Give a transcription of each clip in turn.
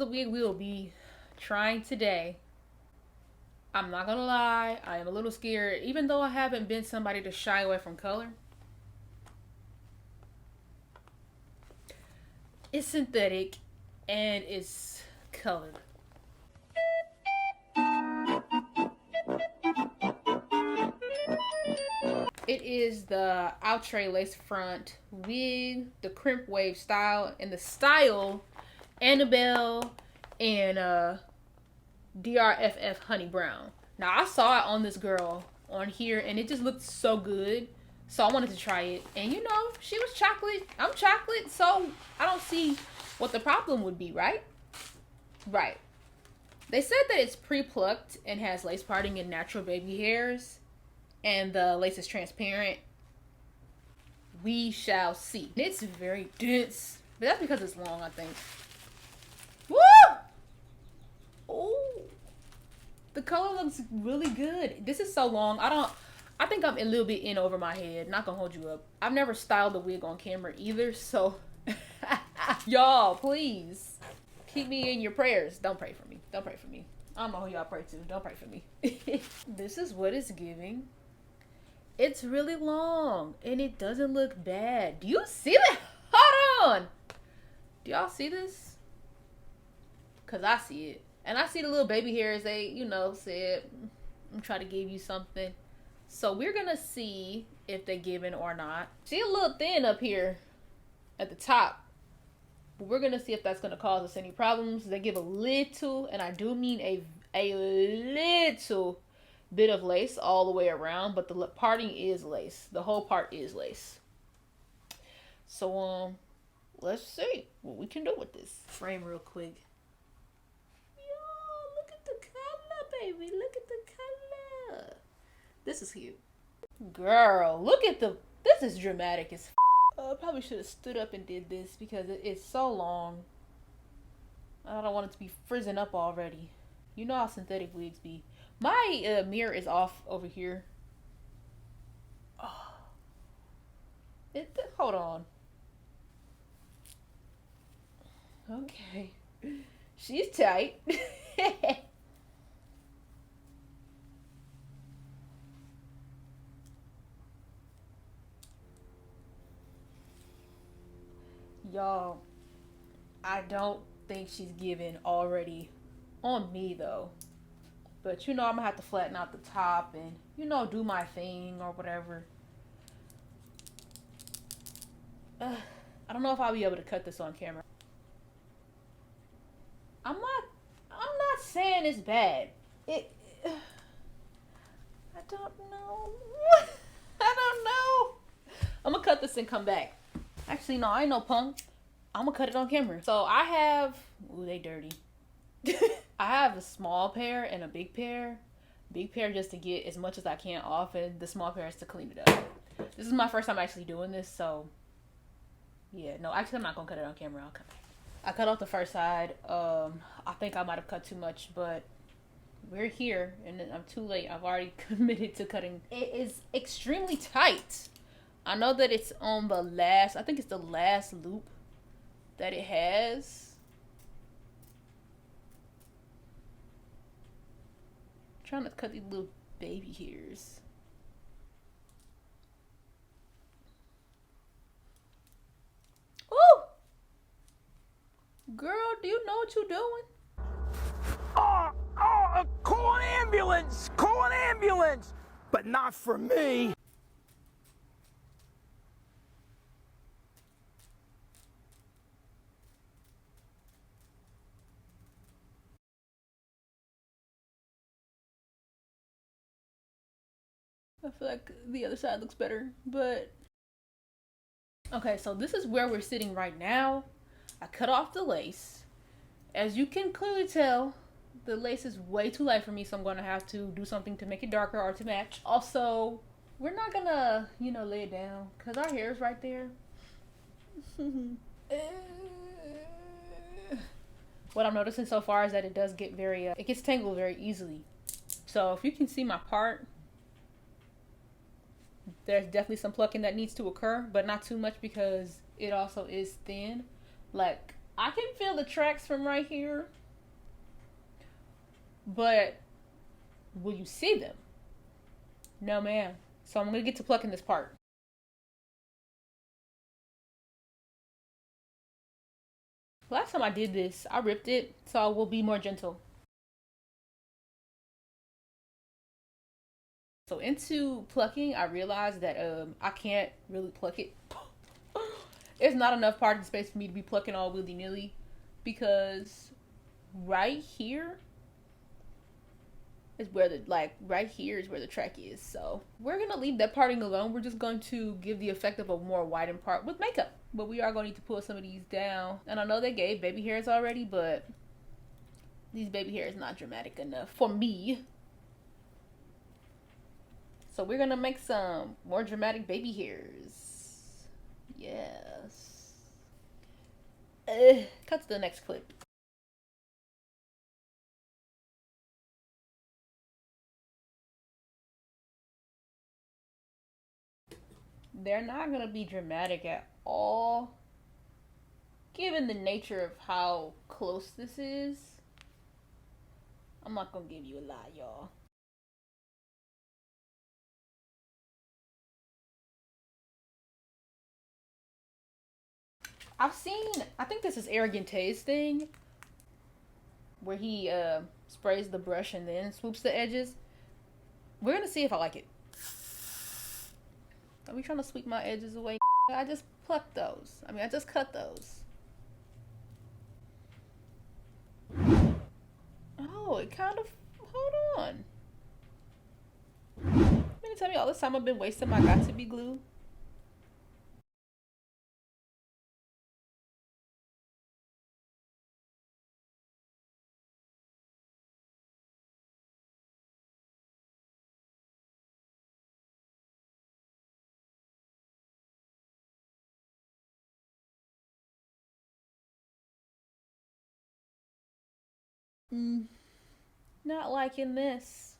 the wig we will be trying today. I'm not gonna lie, I am a little scared, even though I haven't been somebody to shy away from color. It's synthetic and it's colored. It is the Outre lace front wig, the crimp wave style, and the style Anabel and DRFF Honey Brown. Now I saw it on this girl on here and it just looked so good. So I wanted to try it. And you know, she was chocolate. I'm chocolate. So I don't see what the problem would be, right? Right. They said that it's pre-plucked and has lace parting and natural baby hairs. And the lace is transparent. We shall see. It's very dense. But that's because it's long, I think. Woo! Oh, the color looks really good. This is so long. I think I'm a little bit in over my head. Not gonna hold you up. I've never styled the wig on camera either, so y'all, please keep me in your prayers. Don't pray for me. Don't pray for me. I don't know who y'all pray to. Don't pray for me. This is what it's giving. It's really long and it doesn't look bad. Do you see that? Hold on. Do y'all see this? Cause I see it. And I see the little baby hairs. They, you know, said, I'm trying to give you something. So we're gonna see if they giving or not. See a little thin up here at the top. But we're gonna see if that's gonna cause us any problems. They give a little, and I do mean a little bit of lace all the way around, but the parting is lace. The whole part is lace. So let's see what we can do with this. Frame real quick. Yo, look at the color, baby. Look at the color. This is cute. Girl, look at the, this is dramatic as I probably should have stood up and did this because it's so long. I don't want it to be frizzing up already. You know how synthetic wigs be. My mirror is off over here. Oh. Hold on. Okay. She's tight. Y'all, I don't think she's giving already on me though. But you know, I'm gonna have to flatten out the top and, you know, do my thing or whatever. I don't know if I'll be able to cut this on camera. I'm not saying it's bad. I don't know. I don't know. I'm gonna cut this and come back. Actually, no, I ain't no punk. I'm gonna cut it on camera. So I have, ooh, they dirty. I have a small pair and a big pair. Big pair just to get as much as I can off, and the small pair is to clean it up. This is my first time actually doing this, so yeah. No, actually I'm not gonna cut it on camera. I'll come back. I cut off the first side. I think I might have cut too much, but we're here and I'm too late. I've already committed to cutting. It is extremely tight. I know that it's on the last, I think it's the last loop that it has. Trying to cut these little baby hairs. Ooh! Girl, do you know what you're doing? Call an ambulance! Call an ambulance! But not for me. I feel like the other side looks better, but okay, so this is where we're sitting right now. I cut off the lace. As you can clearly tell, the lace is way too light for me, so I'm gonna have to do something to make it darker or to match. Also, we're not gonna, you know, lay it down because our hair is right there. What I'm noticing so far is that it does get very, it gets tangled very easily. So if you can see my part, there's definitely some plucking that needs to occur, but not too much because it also is thin. Like, I can feel the tracks from right here, but will you see them? No, ma'am. So I'm gonna get to plucking this part. Last time I did this, I ripped it, so I will be more gentle. So into plucking, I realized that I can't really pluck it. It's not enough parting space for me to be plucking all willy-nilly, because right here is where right here is where the track is. So we're gonna leave that parting alone. We're just going to give the effect of a more widened part with makeup. But we are going to need to pull some of these down. And I know they gave baby hairs already, but these baby hairs not dramatic enough for me. So we're gonna make some more dramatic baby hairs. Yes. Cut to the next clip. They're not gonna be dramatic at all, given the nature of how close this is. I'm not gonna give you a lie, y'all. I think this is Arrogant Tay's thing, where he sprays the brush and then swoops the edges. We're gonna see if I like it. Are we trying to sweep my edges away? I just plucked those. I just cut those. Oh, it kind of, hold on. You mean to tell me all this time I've been wasting my got to be glue? Not liking this.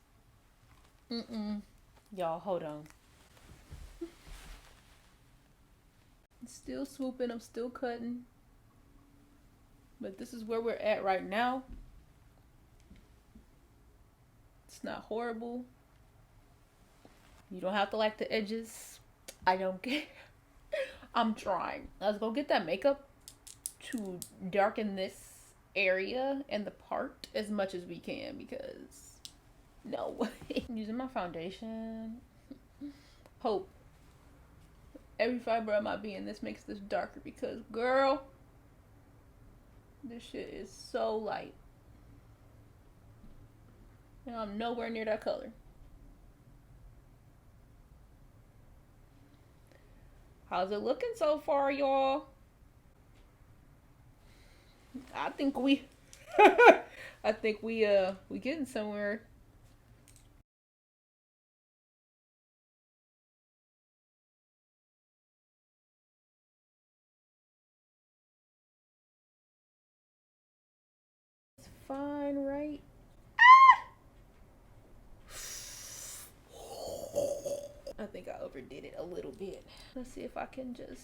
Y'all, hold on. I'm still swooping, I'm still cutting. But this is where we're at right now. It's not horrible. You don't have to like the edges. I don't care. I'm trying. Let's go get that makeup to darken this area and the part as much as we can, because no way. I'm using my foundation. Hope every fiber of my being this makes this darker, because girl, this shit is so light and I'm nowhere near that color. How's it looking so far, y'all? I think we we getting somewhere. It's fine, right? I think I overdid it a little bit. Let's see if I can just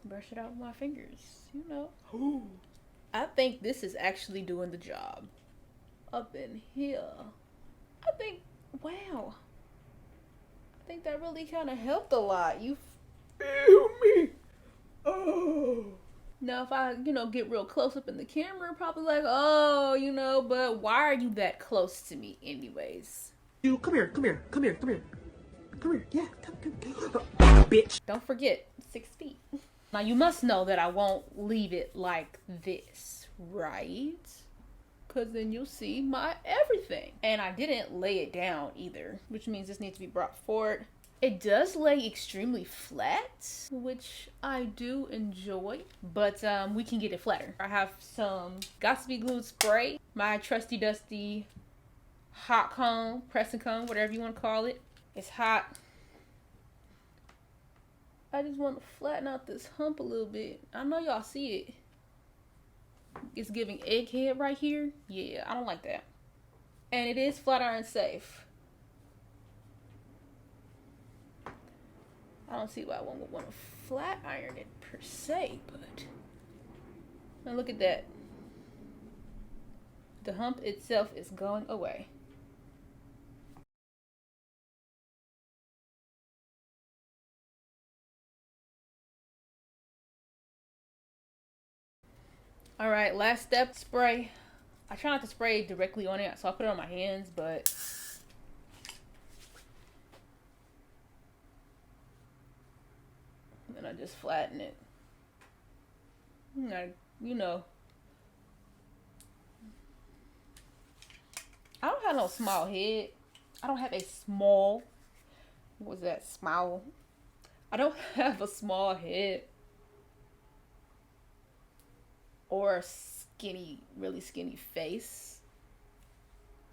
brush it out with my fingers, you know. I think this is actually doing the job. Up in here. I think, wow. I think that really kind of helped a lot. You feel me? Oh. Now if I, get real close up in the camera, probably like, oh, but why are you that close to me anyways? You come here. Yeah, come. Bitch. Don't forget, 6 feet. Now you must know that I won't leave it like this, right? Because then you'll see my everything. And I didn't lay it down either, which means this needs to be brought forward. It does lay extremely flat, which I do enjoy, but we can get it flatter. I have some Got2b Glued spray, my trusty dusty hot comb, pressing comb, whatever you want to call it. It's hot. I just want to flatten out this hump a little bit. I know y'all see it. It's giving egghead right here. Yeah, I don't like that. And it is flat iron safe. I don't see why one would want to flat iron it per se, but And look at that. The hump itself is going away. All right, last step, spray. I try not to spray directly on it, so I put it on my hands, but then I just flatten it. You know, I don't have no small head. I don't have a small, what was that, smile? I don't have a small head or a skinny, really skinny face.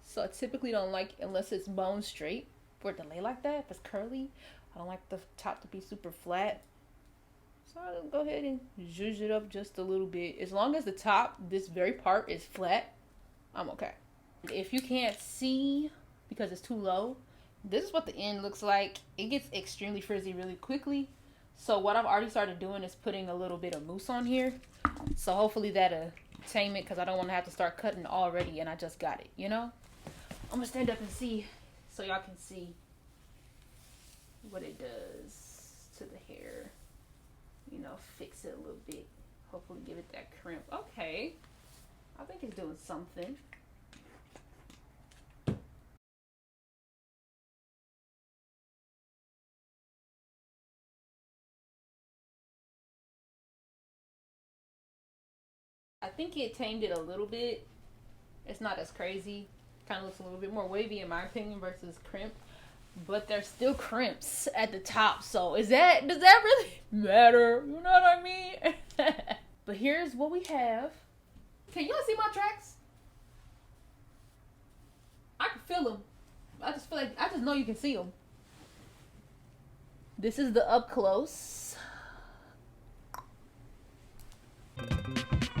So I typically don't like, unless it's bone straight, for it to lay like that. If it's curly, I don't like the top to be super flat. So I'll go ahead and zhuzh it up just a little bit. As long as the top, this very part, is flat, I'm okay. If you can't see because it's too low, this is what the end looks like. It gets extremely frizzy really quickly. So what I've already started doing is putting a little bit of mousse on here. So hopefully that'll tame it, because I don't want to have to start cutting already and I just got it, you know? I'm gonna stand up and see so y'all can see what it does to the hair. You know, fix it a little bit. Hopefully give it that crimp. Okay. I think it's doing something. I think it tamed it a little bit. It's not as crazy. Kind of looks a little bit more wavy in my opinion versus crimp. But there's still crimps at the top. So does that really matter? You know what I mean? But here's what we have. Can y'all see my tracks? I can feel them. I just know you can see them. This is the up close.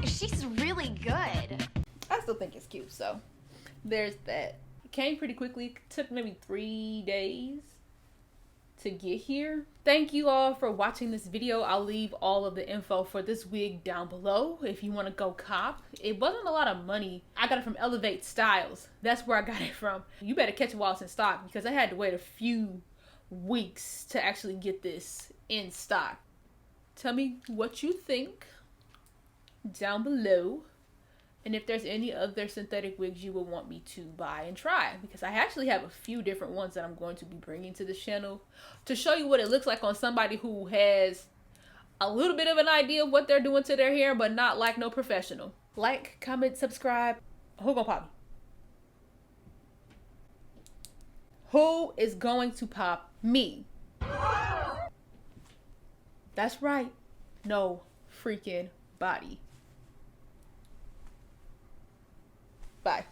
She's really good. I still think it's cute, so there's that. It came pretty quickly. It took maybe 3 days to get here. Thank you all for watching this video. I'll leave all of the info for this wig down below if you want to go cop. It wasn't a lot of money. I got it from Elevate Styles. That's where I got it from. You better catch it while it's in stock, because I had to wait a few weeks to actually get this in stock. Tell me what you think down below, and if there's any other synthetic wigs you would want me to buy and try, because I actually have a few different ones that I'm going to be bringing to this channel to show you what it looks like on somebody who has a little bit of an idea of what they're doing to their hair, but not like no professional. Like, comment, subscribe. Who gonna pop me? Who is going to pop me? That's right, no freaking body. Bye.